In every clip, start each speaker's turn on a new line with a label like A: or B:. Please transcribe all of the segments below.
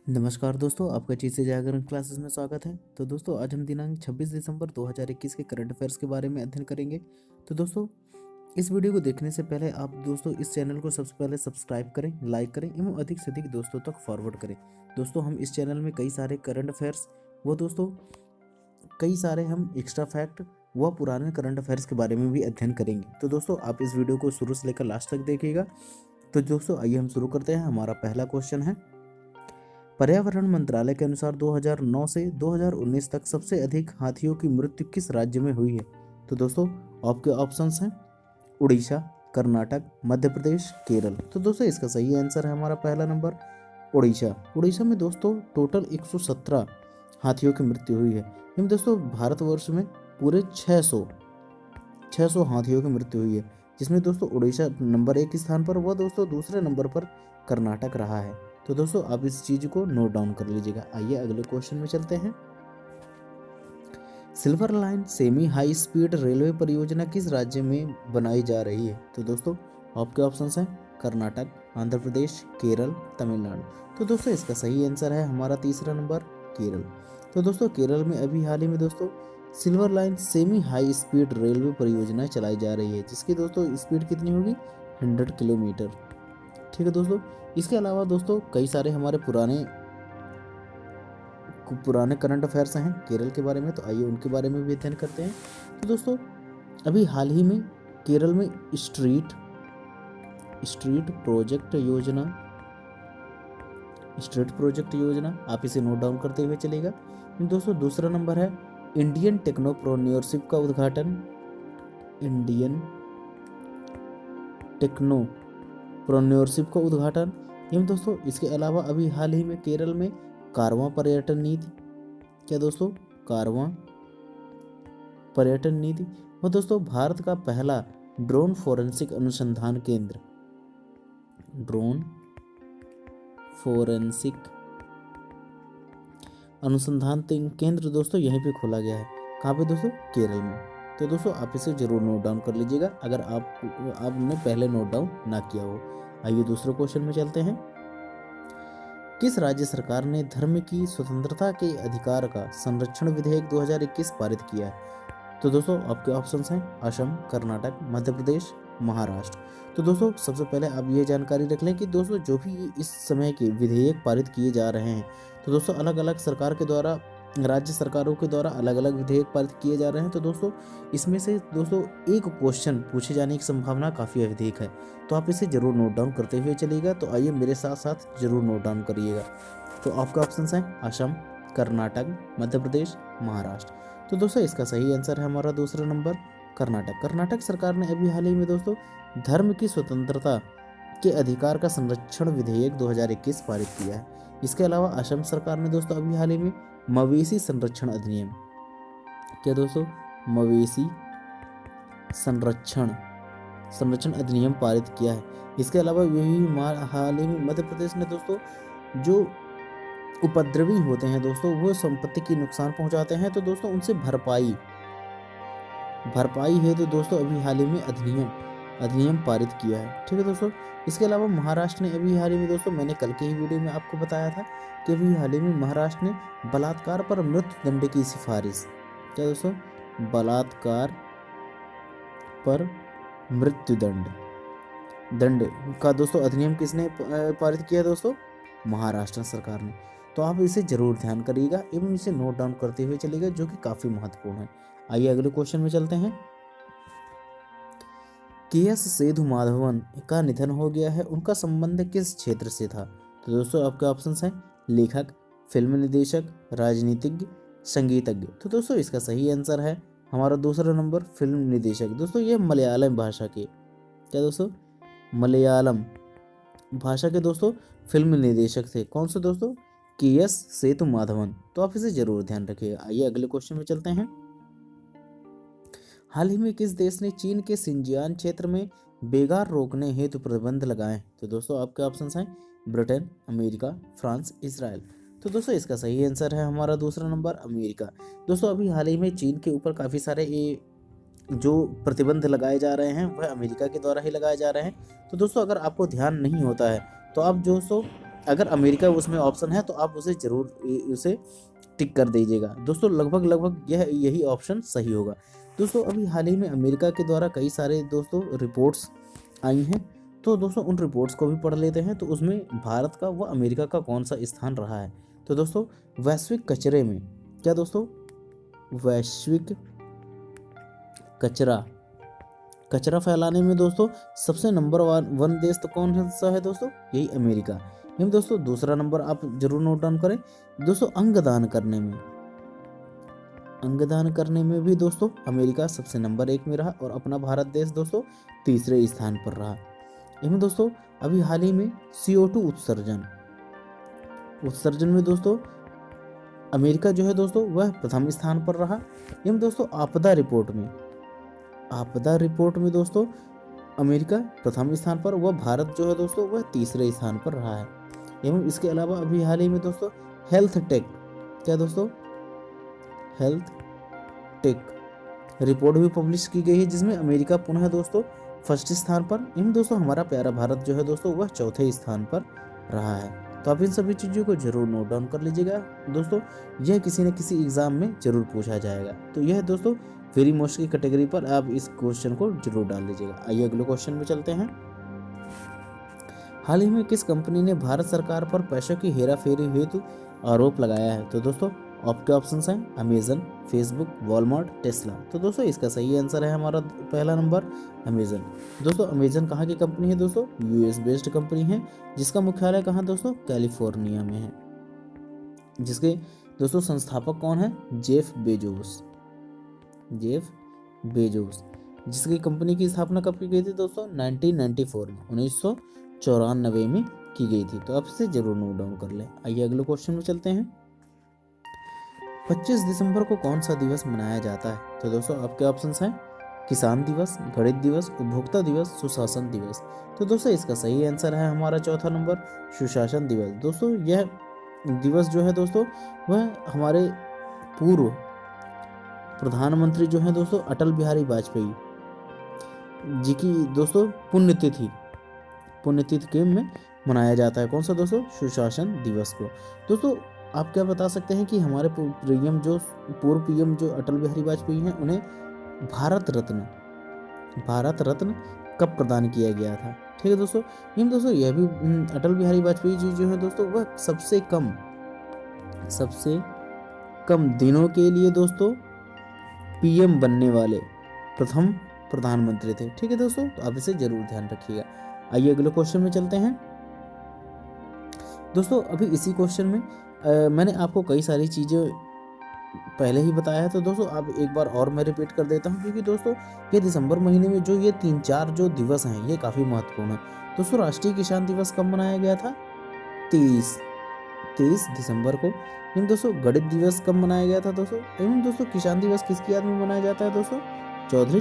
A: नमस्कार दोस्तों, आपका चीज़ से जागरण क्लासेस में स्वागत है। तो दोस्तों, आज हम दिनांक 26 दिसंबर 2021 के करंट अफेयर्स के बारे में अध्ययन करेंगे। तो दोस्तों, इस वीडियो को देखने से पहले आप दोस्तों इस चैनल को सबसे पहले सब्सक्राइब करें, लाइक करें एवं अधिक से अधिक दोस्तों तक फॉरवर्ड करें। दोस्तों, हम इस चैनल में कई सारे करंट अफेयर्स वो दोस्तों कई सारे हम एक्स्ट्रा फैक्ट व पुराने करंट अफेयर्स के बारे में भी अध्ययन करेंगे। तो दोस्तों, आप इस वीडियो को शुरू से लेकर लास्ट तक देखिएगा। तो दोस्तों, आइए हम शुरू करते हैं। हमारा पहला क्वेश्चन है, पर्यावरण मंत्रालय के अनुसार 2009 से 2019 तक सबसे अधिक हाथियों की मृत्यु किस राज्य में हुई है? तो दोस्तों, आपके ऑप्शंस हैं उड़ीसा, कर्नाटक, मध्य प्रदेश, केरल। तो दोस्तों, इसका सही आंसर है हमारा पहला नंबर उड़ीसा। उड़ीसा में दोस्तों टोटल 117 हाथियों की मृत्यु हुई है। एवं दोस्तों, भारतवर्ष में पूरे 600 हाथियों की मृत्यु हुई है, जिसमें दोस्तों उड़ीसा नंबर 1 स्थान पर व दोस्तों दूसरे नंबर पर कर्नाटक रहा है। तो दोस्तों, आप इस चीज को नोट डाउन कर लीजिएगा। आइए अगले क्वेश्चन में चलते हैं। Silver line semi high speed railway परियोजना किस राज्य में बनाई जा रही है? तो दोस्तों, आपके ऑप्शंस हैं कर्नाटक, आंध्र प्रदेश, केरल, तमिलनाडु। तो दोस्तों, इसका सही आंसर है हमारा तीसरा नंबर केरल। तो दोस्तों, केरल में अभी हाल ही में दोस्तों silver line semi high speed railway परियोजना चलाई जा रही है, जिसकी दोस्तों स्पीड कितनी होगी? 100 किलोमीटर। ठीक है दोस्तों, इसके अलावा दोस्तों कई सारे हमारे पुराने करंट अफेयर्स हैं केरल के बारे में। तो आइए उनके बारे में भी अध्ययन करते हैं। तो दोस्तों, अभी हाल ही में केरल में स्ट्रीट प्रोजेक्ट योजना आप इसे नोट डाउन करते हुए चलेगा। दोस्तों, दूसरा नंबर है इंडियन टेक्नोप्रेन्योरशिप का उद्घाटन। इंडियन टेक्नोप्रेन्योरशिप का उद्घाटन। एवं दोस्तों, इसके अलावा अभी हाल ही में केरल में कारवां पर्यटन नीति। क्या दोस्तों? कारवां पर्यटन नीति। और दोस्तों, भारत का पहला ड्रोन फोरेंसिक अनुसंधान केंद्र, ड्रोन फोरेंसिक अनुसंधान केंद्र दोस्तों यहीं पे खोला गया है। कहाँ पे दोस्तों? केरल में। तो दोस्तों, आप इसे जरूर नोट डाउन कर लीजिएगा अगर आपने पहले नोट डाउन ना किया हो। आइए दूसरे क्वेश्चन में चलते हैं। किस राज्य सरकार ने धर्म की स्वतंत्रता के अधिकार का संरक्षण विधेयक 2021 पारित किया है? तो दोस्तों, आपके ऑप्शंस हैं असम, कर्नाटक, मध्य प्रदेश, महाराष्ट्र। तो दोस्तों, सबसे पहले आप ये जानकारी रख लें कि दोस्तों जो भी इस समय के विधेयक पारित किए जा रहे हैं, तो दोस्तों अलग अलग सरकार के द्वारा, राज्य सरकारों के द्वारा अलग अलग विधेयक पारित किए जा रहे हैं। तो दोस्तों, इसमें से दोस्तों एक क्वेश्चन पूछे जाने की संभावना काफ़ी अधिक है। तो आप इसे जरूर नोट डाउन करते हुए चलिएगा। तो आइए मेरे साथ साथ जरूर नोट डाउन करिएगा। तो आपके ऑप्शंस हैं असम, कर्नाटक, मध्य प्रदेश, महाराष्ट्र। तो दोस्तों, इसका सही आंसर है हमारा दूसरा नंबर कर्नाटक। कर्नाटक सरकार ने अभी हाल ही में दोस्तों धर्म की स्वतंत्रता के अधिकार का संरक्षण विधेयक 2021 पारित किया है। इसके अलावा असम सरकार ने दोस्तों अभी हाल ही में मवेशी संरक्षण अधिनियम, क्या दोस्तों? मवेशी संरक्षण अधिनियम पारित किया है। इसके अलावा यही हाल ही में मध्य प्रदेश ने दोस्तों जो उपद्रवी होते हैं दोस्तों, वो संपत्ति की नुकसान पहुंचाते हैं, तो दोस्तों उनसे भरपाई है। तो दोस्तों अभी हाल ही में अधिनियम पारित किया है। ठीक है दोस्तों, इसके अलावा महाराष्ट्र ने अभी हाल ही में दोस्तों, मैंने कल के ही वीडियो में आपको बताया था कि अभी हाल ही में महाराष्ट्र ने बलात्कार पर मृत्यु दंड की सिफारिश, क्या दोस्तों? बलात्कार पर मृत्यु दंड का दोस्तों अधिनियम किसने पारित किया दोस्तों? महाराष्ट्र सरकार ने। तो आप इसे जरूर ध्यान करिएगा एवं इसे नोट डाउन करते हुए चलिएगा, जो कि काफी महत्वपूर्ण है। आइए अगले क्वेश्चन में चलते हैं। के.एस. सेधु माधवन का निधन हो गया है, उनका संबंध किस क्षेत्र से था? तो दोस्तों, आपके ऑप्शंस हैं लेखक, फिल्म निदेशक, राजनीतिज्ञ, संगीतज्ञ। तो दोस्तों, इसका सही आंसर है हमारा दूसरा नंबर फिल्म निदेशक। दोस्तों, ये मलयालम भाषा के, क्या दोस्तों? मलयालम भाषा के दोस्तों फिल्म निदेशक थे। कौन से दोस्तों? के.एस. सेतु माधवन। तो आप इसे जरूर ध्यान रखिएगा। आइए अगले क्वेश्चन में चलते हैं। हाल ही में किस देश ने चीन के सिंजियान क्षेत्र में बेगार रोकने हेतु प्रतिबंध लगाए? तो दोस्तों, आपके ऑप्शंस हैं ब्रिटेन, अमेरिका, फ्रांस, इजराइल। तो दोस्तों, इसका सही आंसर है हमारा दूसरा नंबर अमेरिका। दोस्तों, अभी हाल ही में चीन के ऊपर काफ़ी सारे जो प्रतिबंध लगाए जा रहे हैं वह अमेरिका के द्वारा ही लगाए जा रहे हैं। तो दोस्तों, अगर आपको ध्यान नहीं होता है तो आप दोस्तों अगर अमेरिका उसमें ऑप्शन है तो आप उसे जरूर उसे टिक कर दीजिएगा दोस्तों। लगभग यह यही ऑप्शन सही होगा दोस्तों। अभी हाल ही में अमेरिका के द्वारा कई सारे दोस्तों रिपोर्ट्स आई हैं, तो दोस्तों उन रिपोर्ट्स को भी पढ़ लेते हैं। तो उसमें भारत का व अमेरिका का कौन सा स्थान रहा है। तो दोस्तों वैश्विक कचरे में, क्या दोस्तों, वैश्विक कचरा फैलाने में दोस्तों सबसे नंबर 1 देश तो कौन सा है दोस्तों, यही अमेरिका। एवं दोस्तों दूसरा नंबर आप जरूर नोट डाउन करें दोस्तों, अंगदान करने में भी दोस्तों अमेरिका सबसे नंबर 1 में रहा और अपना भारत देश दोस्तों तीसरे स्थान पर रहा। एवं दोस्तों अभी हाल ही में CO2 उत्सर्जन में दोस्तों अमेरिका जो है दोस्तों वह प्रथम स्थान पर रहा। एवं दोस्तों आपदा रिपोर्ट में दोस्तों अमेरिका प्रथम स्थान पर, वह भारत जो है दोस्तों वह तीसरे स्थान पर रहा है। एवं इसके अलावा अभी हाल ही में दोस्तों हेल्थ टेक, क्या दोस्तों, हेल्थ टेक रिपोर्ट भी पब्लिश की गई है, जिसमें अमेरिका पुनः दोस्तों फर्स्ट स्थान पर। एवं दोस्तों हमारा प्यारा भारत जो है दोस्तों वह चौथे स्थान पर रहा है। तो आप इन सभी चीज़ों को जरूर नोट डाउन कर लीजिएगा दोस्तों, यह किसी न किसी एग्जाम में जरूर पूछा जाएगा। तो यह दोस्तों वेरी मोस्ट की कैटेगरी पर आप इस क्वेश्चन को जरूर डाल लीजिएगा। आइए अगले क्वेश्चन में चलते हैं। हाल ही में किस कंपनी ने भारत सरकार पर पैसों की हेराफेरी हेतु आरोप लगाया है। तो दोस्तों आपके ऑप्शंस हैं अमेजन, फेसबुक, वॉलमार्ट, टेस्ला। तो दोस्तों इसका सही आंसर है हमारा पहला नंबर अमेजन। दोस्तों अमेजन कहाँ की कंपनी है दोस्तों, US बेस्ड कंपनी है, जिसका मुख्यालय कहाँ दोस्तों, कैलिफोर्निया में है। जिसके दोस्तों संस्थापक कौन है, जेफ बेजोस, जिसकी कंपनी की स्थापना कब की गई थी दोस्तों, 1994 में, 1994 में की गई थी। तो आप इसे जरूर नोट डाउन कर लें। आइए अगले क्वेश्चन में चलते हैं। 25 दिसंबर को कौन सा दिवस मनाया जाता है। तो दोस्तों आपके ऑप्शंस हैं किसान दिवस, गणित दिवस, उपभोक्ता दिवस, सुशासन दिवस। तो दोस्तों इसका सही आंसर है हमारा चौथा नंबर सुशासन दिवस। दोस्तों यह दिवस जो है दोस्तों वह हमारे पूर्व प्रधानमंत्री जो है दोस्तों अटल बिहारी वाजपेयी जी की दोस्तों पुण्यतिथि के में मनाया जाता है। कौन सा दोस्तों, सुशासन दिवस को। दोस्तों आप क्या बता सकते हैं कि हमारे पूर्व पीएम जो अटल बिहारी वाजपेयी हैं, उन्हें भारत रत्न कब प्रदान किया गया था। ठीक है दोस्तों, दोस्तों यह भी अटल बिहारी वाजपेयी जी जो है दोस्तों वह सबसे कम दिनों के लिए दोस्तों पीएम बनने वाले प्रथम प्रधानमंत्री थे। ठीक है दोस्तों, तो आप इसे जरूर ध्यान रखिएगा। आइए अगले क्वेश्चन में चलते हैं। दोस्तों अभी इसी क्वेश्चन में मैंने आपको कई सारी चीज़ें पहले ही बताया है, तो दोस्तों अब एक बार और मैं रिपीट कर देता हूँ, क्योंकि दोस्तों ये दिसंबर महीने में जो ये 3-4 जो दिवस हैं ये काफ़ी महत्वपूर्ण है। दोस्तों राष्ट्रीय किसान दिवस कब मनाया गया था, 23 दिसंबर को। एवं दोस्तों गणित दिवस कब मनाया गया था दोस्तों। एवं दोस्तों किसान दिवस किसकी याद में मनाया जाता है दोस्तों, चौधरी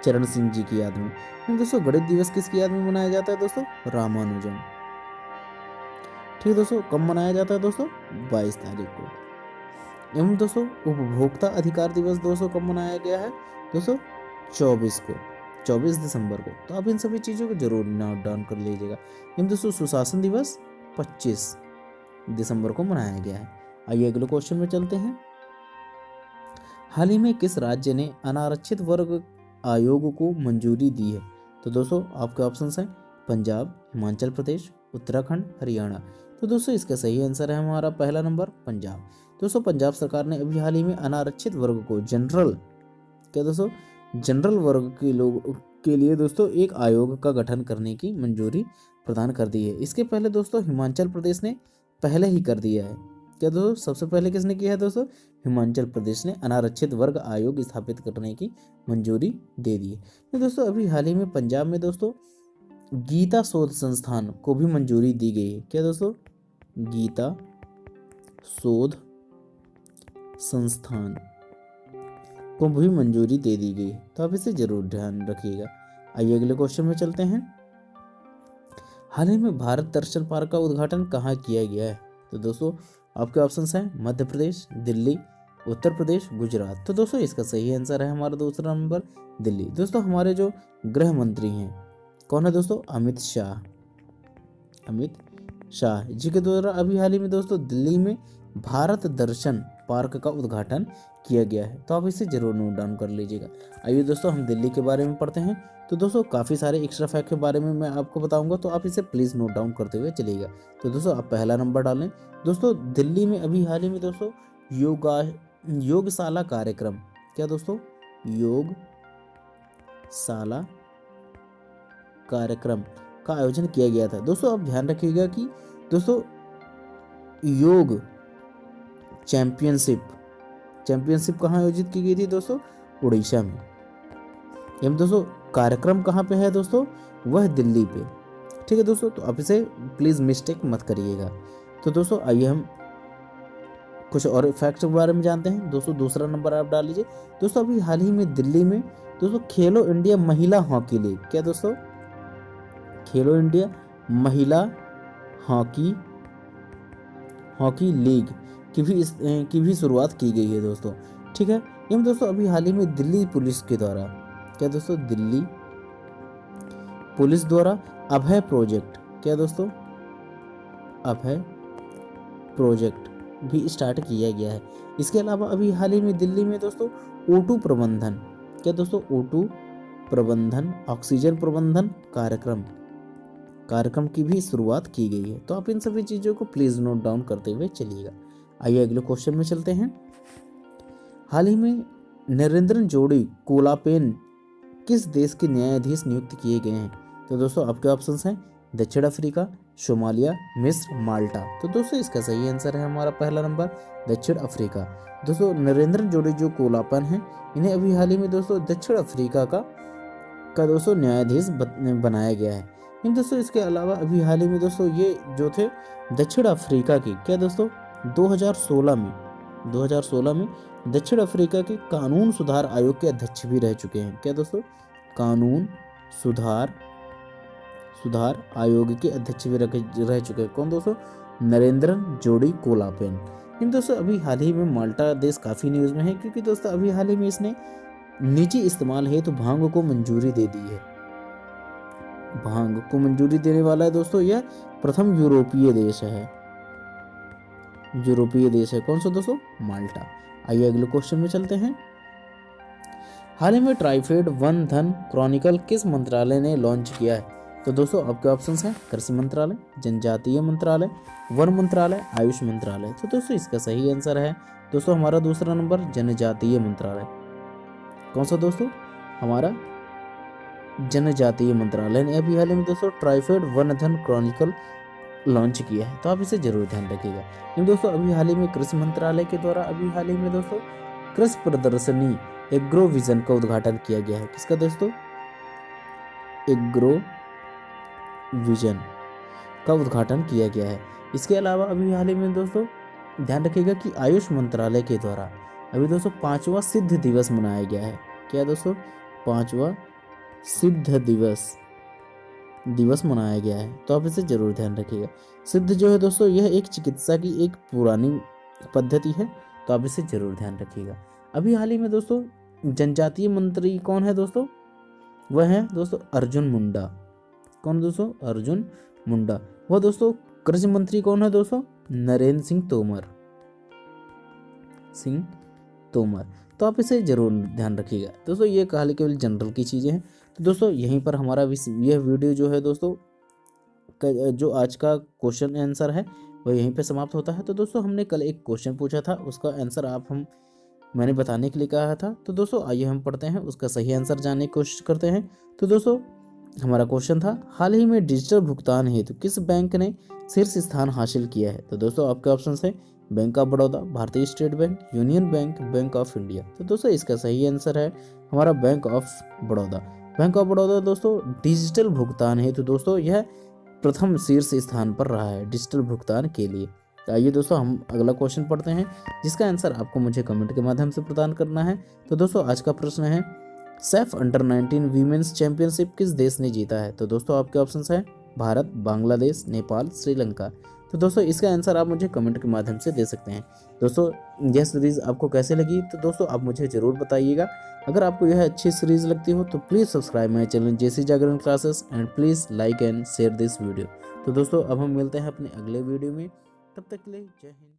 A: चरण सिंह जी की याद में। दोस्तों गणित दिवस किसकी याद में मनाया जाता है दोस्तों, रामानुजन। ठीक है दोस्तों, कब मनाया जाता है दोस्तों, 22 तारीख को। एवं दोस्तों उपभोक्ता अधिकार दिवस दोस्तों कब मनाया गया है दोस्तों, 24 दिसंबर को। तो आप इन सभी चीज़ों को जरूर नोट डाउन कर लीजिएगा। एवं दोस्तों सुशासन दिवस 25 दिसंबर को मनाया गया है। आइए अगले क्वेश्चन में चलते हैं। हाल ही में किस राज्य ने अनारक्षित वर्ग आयोग को मंजूरी दी है। तो दोस्तों आपके ऑप्शंस हैं पंजाब, हिमाचल प्रदेश, उत्तराखंड, हरियाणा। तो दोस्तों इसका सही आंसर है हमारा पहला नंबर पंजाब। दोस्तों पंजाब सरकार ने अभी हाल ही में अनारक्षित वर्ग को जनरल वर्ग के लोगों के लिए दोस्तों एक आयोग का गठन करने की मंजूरी प्रदान कर दी है। इसके पहले दोस्तों हिमाचल प्रदेश ने पहले ही कर दिया है। क्या दोस्तों सबसे पहले किसने किया है दोस्तों, हिमाचल प्रदेश ने अनारक्षित वर्ग आयोग स्थापित करने की मंजूरी दे दी है। तो दोस्तों अभी हाल ही में पंजाब में दोस्तों गीता शोध संस्थान को भी मंजूरी दी गई है। क्या दोस्तों, गीता शोध संस्थान को भी मंजूरी दे दी गई है। तो आप इसे जरूर ध्यान रखिएगा। आइए अगले क्वेश्चन में चलते हैं। हाल ही में भारत दर्शन पार्क का उद्घाटन कहाँ किया गया है। तो दोस्तों आपके ऑप्शंस हैं मध्य प्रदेश, दिल्ली, उत्तर प्रदेश, गुजरात। तो दोस्तों इसका सही आंसर है हमारा दूसरा नंबर दिल्ली। दोस्तों हमारे जो गृह मंत्री हैं कौन है दोस्तों, अमित शाह। अमित शाह जी के द्वारा अभी हाल ही में दोस्तों दिल्ली में भारत दर्शन पार्क का उद्घाटन किया गया है। तो आप इसे जरूर नोट डाउन कर लीजिएगा। आइए दोस्तों हम दिल्ली के बारे में पढ़ते हैं। तो दोस्तों काफ़ी सारे एक्स्ट्रा फैक्ट के बारे में मैं आपको बताऊंगा, तो आप इसे प्लीज़ नोट डाउन करते हुए चलिएगा। तो दोस्तों आप पहला नंबर डालें। दोस्तों दिल्ली में अभी हाल ही में दोस्तों योगशाला कार्यक्रम, क्या दोस्तों, योगशाला कार्यक्रम का आयोजन किया गया था। दोस्तों आप ध्यान रखिएगा कि दोस्तों योग चैंपियनशिप कहाँ आयोजित की गई थी दोस्तों, उड़ीसा में। एवं दोस्तों कार्यक्रम कहाँ पे है दोस्तों, वह दिल्ली पे। ठीक है दोस्तों, तो आप इसे प्लीज़ मिस्टेक मत करिएगा। तो दोस्तों आइए हम कुछ और फैक्ट्स के बारे में जानते हैं। दोस्तों दूसरा नंबर आप डाल लीजिए। दोस्तों अभी हाल ही में दिल्ली में दोस्तों खेलो इंडिया महिला हॉकी लीग, क्या दोस्तों, खेलो इंडिया महिला हॉकी लीग की भी शुरुआत की गई है दोस्तों। ठीक है, एवं दोस्तों अभी हाल ही में दिल्ली पुलिस के द्वारा, क्या दोस्तों, दिल्ली पुलिस द्वारा अभय प्रोजेक्ट, क्या दोस्तों, अभय प्रोजेक्ट भी स्टार्ट किया गया है। इसके अलावा अभी हाल ही में दिल्ली में दोस्तों O2 प्रबंधन, क्या दोस्तों, O2 प्रबंधन ऑक्सीजन प्रबंधन कार्यक्रम की भी शुरुआत की गई है। तो आप इन सभी चीज़ों को प्लीज़ नोट डाउन करते हुए चलिएगा। आइए अगले क्वेश्चन में चलते हैं। हाल ही में नरेंद्र जोड़ी कोलापेन किस देश के न्यायाधीश नियुक्त किए गए हैं। तो दोस्तों आपके ऑप्शंस हैं दक्षिण अफ्रीका, सोमालिया, मिस्र, माल्टा। तो दोस्तों इसका सही आंसर है हमारा पहला नंबर दक्षिण अफ्रीका। दोस्तों नरेंद्र जोड़ी जो कोलापन है, इन्हें अभी हाल ही में दोस्तों दक्षिण अफ्रीका का दोस्तों न्यायाधीश बनाया गया है। इन दोस्तों इसके अलावा अभी हाल ही में दोस्तों ये जो थे दक्षिण अफ्रीका के, क्या दोस्तों, 2016 में दक्षिण अफ्रीका के कानून सुधार आयोग के अध्यक्ष भी रह चुके हैं। क्या दोस्तों, कानून सुधार आयोग के अध्यक्ष भी रह चुके हैं। कौन दोस्तों, नरेंद्र जोड़ी कोलापेन। इन दोस्तों अभी हाल ही में माल्टा देश काफ़ी न्यूज़ में है, क्योंकि दोस्तों अभी हाल ही में इसने निजी इस्तेमाल हेतु भांग को मंजूरी दे दी है। भांग को मंजूरी देने वाला है दोस्तों यह प्रथम यूरोपीय देश है। कौन सा दोस्तों, माल्टा। आइए अगले क्वेश्चन में चलते हैं। हाल ही में ट्राइफेड वन धन क्रॉनिकल किस मंत्रालय ने लॉन्च किया है। तो दोस्तों आपके ऑप्शंस हैं कृषि मंत्रालय, जनजातीय मंत्रालय, वन मंत्रालय, आयुष मंत्रालय। तो दोस्तों इसका सही आंसर है दोस्तों हमारा दूसरा नंबर जनजातीय मंत्रालय। कौन सा दोस्तों, हमारा जनजातीय मंत्रालय ने अभी हाल ही में दोस्तों ट्राइफेड वन धन क्रॉनिकल लॉन्च किया है। तो आप इसे जरूर ध्यान रखिएगा। इन दोस्तों अभी हाल ही में कृषि मंत्रालय के द्वारा अभी हाल ही में दोस्तों कृषि प्रदर्शनी एग्रो विजन का उद्घाटन किया गया है। किसका दोस्तों, एग्रो विजन का उद्घाटन किया गया है। इसके अलावा अभी हाल ही में दोस्तों ध्यान रखिएगा कि आयुष मंत्रालय के द्वारा अभी दोस्तों 5वां सिद्ध दिवस मनाया गया है। क्या दोस्तों, 5वां सिद्ध दिवस मनाया गया है। तो आप इसे जरूर ध्यान रखिएगा। सिद्ध जो है दोस्तों यह एक चिकित्सा की एक पुरानी पद्धति है। तो आप इसे जरूर ध्यान रखिएगा। अभी हाल ही में दोस्तों जनजातीय मंत्री कौन है दोस्तों, वह है दोस्तों अर्जुन मुंडा। कौन दोस्तों, अर्जुन मुंडा। वह दोस्तों कृषि मंत्री कौन है दोस्तों, नरेंद्र सिंह तोमर। तो आप इसे जरूर ध्यान रखिएगा। दोस्तों ये केवल जनरल की चीज़ें हैं। तो दोस्तों यहीं पर हमारा यह वीडियो जो है दोस्तों जो आज का क्वेश्चन आंसर है वह यहीं पे समाप्त होता है। तो दोस्तों हमने कल एक क्वेश्चन पूछा था, उसका आंसर मैंने बताने के लिए कहा था। तो दोस्तों आइए हम पढ़ते हैं, उसका सही आंसर जानने की कोशिश करते हैं। तो दोस्तों हमारा क्वेश्चन था, हाल ही में डिजिटल भुगतान हेतु किस बैंक ने शीर्ष स्थान हासिल किया है। तो दोस्तों आपके ऑप्शन है बैंक ऑफ बड़ौदा, भारतीय state bank, union bank, bank of India. तो दोस्तों इसका सही आंसर है हमारा bank of Baroda. Bank of Baroda दोस्तों डिजिटल भुगतान हेतु दोस्तों यह प्रथम शीर्ष स्थान पर रहा है डिजिटल भुगतान के लिए। तो आइए दोस्तों हम अगला क्वेश्चन पढ़ते हैं, जिसका आंसर आपको मुझे कमेंट के माध्यम से प्रदान करना है। तो दोस्तों आज का प्रश्न है, सैफ अंडर 19 वीमेंस चैंपियनशिप किस देश ने जीता है। तो दोस्तों आपके ऑप्शंस हैं भारत, बांग्लादेश, नेपाल, श्रीलंका। तो दोस्तों इसका आंसर आप मुझे कमेंट के माध्यम से दे सकते हैं। दोस्तों यह सीरीज़ आपको कैसे लगी तो दोस्तों आप मुझे ज़रूर बताइएगा। अगर आपको यह अच्छी सीरीज़ लगती हो तो please subscribe my channel JC Jagran classes and please like and share this video. तो दोस्तों अब हम मिलते हैं अपने अगले वीडियो में, तब तक के लिए जय हिंद।